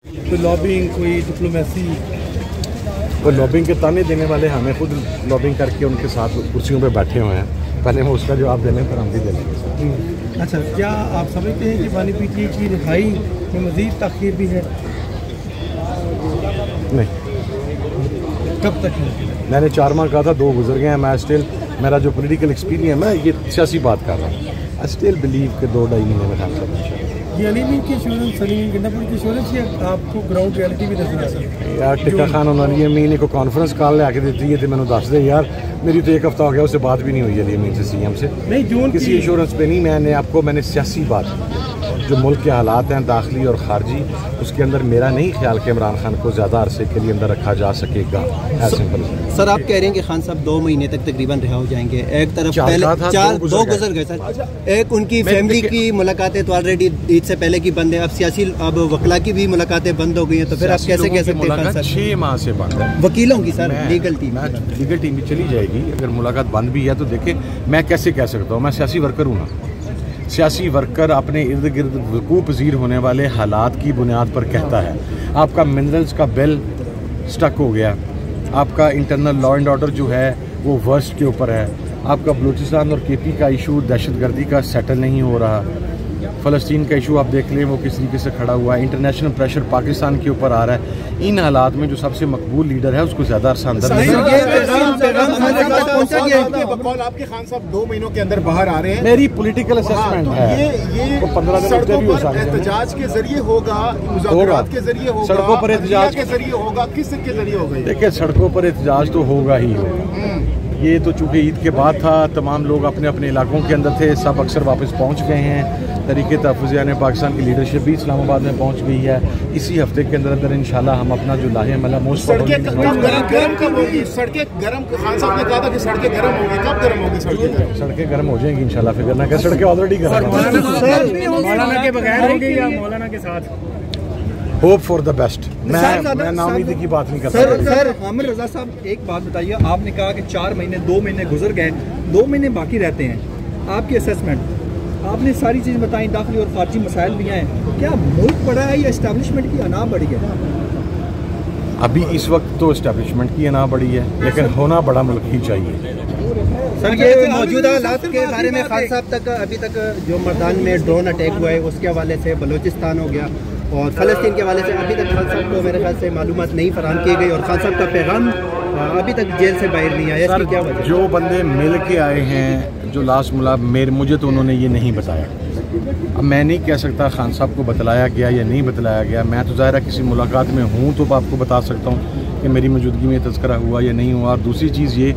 کوئی لابنگ کوئی ڈپلومیسی؟ وہ لابنگ کے تانے دینے والے ہمیں خود لابنگ کر کے ان کے ساتھ کرسیوں پہ بیٹھے ہوئے ہیں، پہلے وہ اس کا جواب دے لیں پھر ہم بھی دے لیں گے۔ اچھا، کیا آپ سمجھتے ہیں کہ بانی پی ٹی کی رہائی میں مزید تاخیر بھی ہے؟ نہیں، کب تک ہے؟ میں نے 4 ماہ کہا تھا، 2 گزر گئے ہیں۔ میں اسٹل میرا جو پولیٹیکل ایکسپیرینس ہے، میں یہ سیاسی بات کر رہا ہوں، آئی اسٹل بلیو کہ 2-2.5 مہینے میں ہم سب یہ علی مین کی ایشورنس، سلیم گنڈا پور کی ایشورنس، یا آپ کو گراؤنڈ ریالٹی بھی نظر آ سکتی ہے؟ یار ٹکا خان علی امین کو کانفرنس کال لے کے دیتی ہے تو میں نے دس دے یار، میری تو 1 ہفتہ ہو گیا اس سے بات بھی نہیں ہوئی علی امین سے، سی ایم سے نہیں، جون کسی ایشورنس پہ نہیں۔ میں نے سیاسی بات جو ملک کے حالات ہیں داخلی اور خارجی، اس کے اندر میرا نہیں خیال کہ عمران خان کو زیادہ عرصے کے لیے اندر رکھا جا سکے گا۔ سر آپ کہہ رہے ہیں کہ خان صاحب 2 مہینے تک تقریباً رہا ہو جائیں گے، ایک طرف پہلے 2 گزر گئے سر، ایک ان کی فیملی کی ملاقاتیں تو آلریڈی عید سے پہلے کی بند ہے، اب سیاسی اب وکلا کی بھی ملاقاتیں بند ہو گئی ہیں، تو پھر آپ کیسے کہہ سکتے ہیں؟ 6 ماہ سے بند ہے وکیلوں کی سر، لیگل ٹیم بھی چلی جائے گی، اگر ملاقات بند بھی ہے تو دیکھیں میں کیسے کہہ سکتا ہوں، میں سیاسی ورکر ہوں نا۔ سیاسی ورکر اپنے ارد گرد وقوع پذیر ہونے والے حالات کی بنیاد پر کہتا ہے۔ آپ کا منرلز کا بل سٹک ہو گیا، آپ کا انٹرنل لا اینڈ آرڈر جو ہے وہ ورسٹ کے اوپر ہے، آپ کا بلوچستان اور کے پی کا ایشو دہشت گردی کا سیٹل نہیں ہو رہا، فلسطین کا ایشو آپ دیکھ لیں وہ کس طریقے سے کھڑا ہوا ہے، انٹرنیشنل پریشر پاکستان کے اوپر آ رہا ہے۔ ان حالات میں جو سب سے مقبول لیڈر ہے اس کو زیادہ عرصہ اندر آپ کے خان صاحب 2 مہینوں کے اندر باہر آ رہے ہیں، میری پولیٹیکل اسسمنٹ ہے، یہ 15 دن سڑکوں بھی ہو پر سکتے ہیں، احتجاج کے ذریعے ہوگا، مذاکرات کے ذریعے ہوگا، سڑکوں پر احتجاج کے ذریعے ہوگا، کس کے ذریعے ہوگا؟ دیکھیں سڑکوں پر احتجاج تو ہوگا ہی ہوگا، یہ تو چونکہ عید کے بعد تھا، تمام لوگ اپنے اپنے علاقوں کے اندر تھے، سب اکثر واپس پہنچ گئے ہیں، تحریک تحفظ یعنی پاکستان کی لیڈرشپ بھی اسلام آباد میں پہنچ گئی ہے۔ اسی ہفتے کے اندر انشاءاللہ ہم اپنا جو لاہے عملہ سڑکیں گرم، خان صاحب نے کہا تھا کہ سڑکیں گرم ہوں گی، کب گرم ہوگی سڑکیں؟ سڑکیں گرم ہو جائیں گی انشاءاللہ، فکر نہ کریں، سڑکیں آلریڈی گرم ہیں۔ مولانا کے بغیر ہوگی یا مولانا کے ساتھ؟ ہوپ فار دا بیسٹ، میں ناامیدی کی بات نہیں کرتا۔ سر عامر رضا صاحب ایک بات بتائیے، آپ نے کہا کہ 4 مہینے 2 مہینے گزر گئے، 2 مہینے باقی رہتے ہیں، آپ کی اسیسمنٹ آپ نے ساری چیزیں بتائیں، داخلی اور خارجی مسائل بھی ہیں، کیا ملک بڑا ہے یا اسٹیبلشمنٹ کی انا بڑی ہے؟ ابھی اس وقت تو اسٹیبلشمنٹ کی انا بڑی ہے، لیکن ہونا بڑا ملک ہی چاہیے۔ سر یہ موجودہ حالات کے بارے میں خان صاحب تک ابھی تک جو مردان میں ڈرون اٹیک ہوا ہے اس کے حوالے سے، بلوچستان ہو گیا اور فلسطین کے حوالے سے ابھی تک خان صاحب کو میرے خیال سے معلومات نہیں فراہم کی گئی، اور خان صاحب کا پیغام ابھی تک جیل سے باہر نہیں آیا، اس کی کیا وجہ؟ جو بندے مل کے آئے ہیں، جو لاسٹ مجھے تو انہوں نے یہ نہیں بتایا، اب میں نہیں کہہ سکتا خان صاحب کو بتلایا گیا یا نہیں بتلایا گیا، میں تو ظاہر ہے کسی ملاقات میں ہوں تو آپ کو بتا سکتا ہوں کہ میری موجودگی میں تذکرہ ہوا یا نہیں ہوا، اور دوسری چیز یہ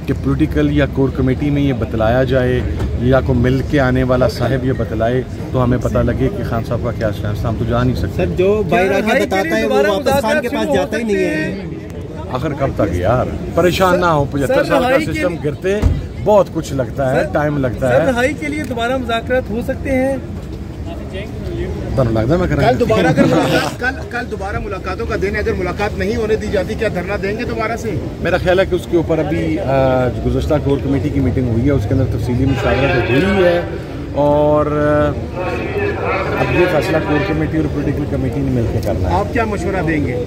کہ پولیٹیکل یا کور کمیٹی میں یہ بتلایا جائے یا کو مل کے آنے والا صاحب یہ بتلائے تو ہمیں پتہ لگے کہ خان صاحب کا کیا اسٹینس تھا، ہم تو جا نہیں سکتے۔ سر جو باہر آ کے بتاتا ہے وہ واپس خان کے پاس جاتا ہی نہیں ہے، آخر کب تک یار پریشان نہ ہو، 75 سال کا سسٹم گرتے بہت کچھ لگتا ہے، ٹائم لگتا ہے۔ رہائی کے لیے دوبارہ مذاکرات ہو سکتے ہیں؟ کل دوبارہ ملاقاتوں کا دن ہے، اگر ملاقات نہیں ہونے دی جاتی کیا دھرنا دیں گے دوبارہ سے؟ میرا خیال ہے کہ اس کے اوپر ابھی گزشتہ کور کمیٹی کی میٹنگ ہوئی ہے، اس کے اندر تفصیلی مشاورت ہوئی ہے، اور اب یہ فیصلہ کور کمیٹی اور پولیٹیکل کمیٹی نے مل کے کرنا ہے۔ آپ کیا مشورہ دیں گے؟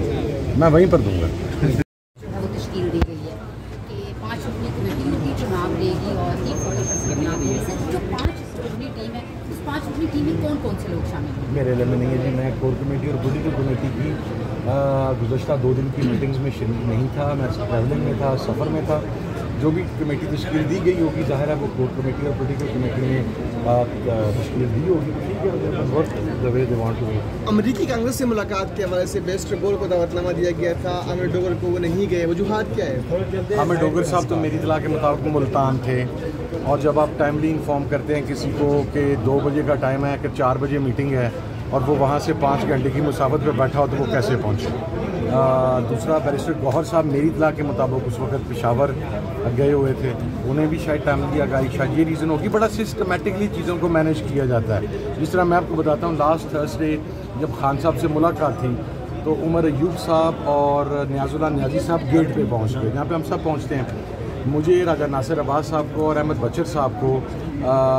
میں وہیں پر دوں گا۔ تشکیل دی گئی ہے کہ 5 رکنی کمیٹی ہوگی جو نام لے گی اور 40% نام لے گی، جو 5 رکنی ٹیم ہے اس 5 رکنی ٹیم میں کون سے لوگ شامل ہیں؟ میرے علم میں نہیں ہے جی، میں کور کمیٹی اور پولیٹیکل کمیٹی کی گزشتہ 2 دن کی میٹنگز میں شریک نہیں تھا، میں ٹریولنگ میں تھا، سفر میں تھا۔ جو بھی کمیٹی تشکیل دی گئی ہوگی ظاہر ہے وہ کور کمیٹی اور پولیٹیکل کمیٹی نے تشکیل دی ہوگی، ٹھیک ہے۔ امریکی کانگریس سے ملاقات کے حوالے سے بیسٹ بول کو دعوت نامہ دیا گیا تھا، عامر ڈوگر کو وہ نہیں گئے، وجوہات کیا ہے؟ عامر ڈوگر صاحب تو میری اطلاع کے مطابق ملتان تھے، اور جب آپ ٹائملی انفارم کرتے ہیں کسی کو کہ 2 بجے کا ٹائم ہے کہ 4 بجے میٹنگ ہے اور وہ وہاں سے 5 گھنٹے کی مسافت پہ بیٹھا ہو تو وہ کیسے پہنچے؟ دوسرا بیرسٹر گوہر صاحب میری اطلاع کے مطابق اس وقت پشاور گئے ہوئے تھے، انہیں بھی شاید ٹائم دیا گیا، شاید یہ ریزن ہوگی۔ بڑا سسٹمیٹکلی چیزوں کو مینیج کیا جاتا ہے، جس طرح میں آپ کو بتاتا ہوں لاسٹ تھرسڈے جب خان صاحب سے ملاقات تھی تو عمر ایوب صاحب اور نیاز اللہ نیازی صاحب گیٹ پہ پہنچ گئے، جہاں پہ ہم سب پہنچتے ہیں۔ مجھے راجہ ناصر عباس صاحب کو اور احمد بچر صاحب کو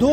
2